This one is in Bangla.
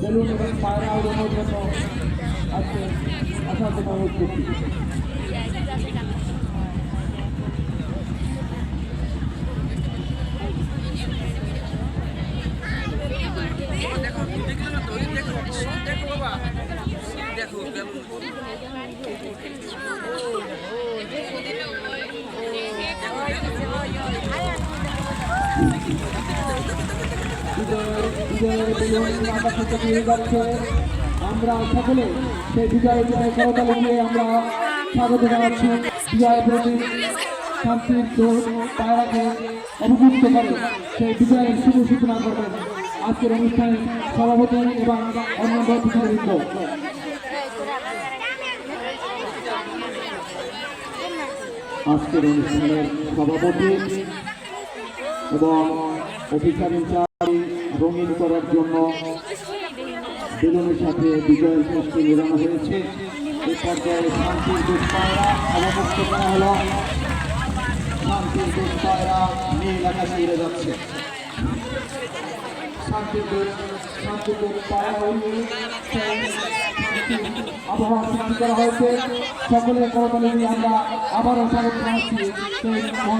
বেলুন এবং পায়রা উড়ানোর জন্য আজকে আসার জন্য অনুরোধ করছি। আমরা সকলে সেই বিজয়ের জন্য করতালি দিয়ে আমরা স্বাগত জানাচ্ছি। বিজয়ের প্রতি শান্তির দোষ পায়রাকে অভিযুক্ত করে সেই বিজয়ের শুভ সূচনা করবেন আজকের অনুষ্ঠানে সভাপতি এবং অন্যান্য অতিথিবৃন্দ। আজকের অনুষ্ঠানের সভাপতি এবং অফিসার ইনচার্জ রঙিন করার জন্য বেলুনের সাথে বিজয়ের মিষ্টি মেলানো হয়েছে। এই পর্যায়ে শান্তির দূত পায়রা অবমুক্ত করা হল। শান্তির দূত পায়রা নীল আকাশে উড়ে যাচ্ছে। শান্তির দূত পায়রা আবহাওয়া সৃষ্টি করা হয়েছে। সকলের করতালি নিয়ে আমরা আবারও স্বাগত জানাচ্ছি।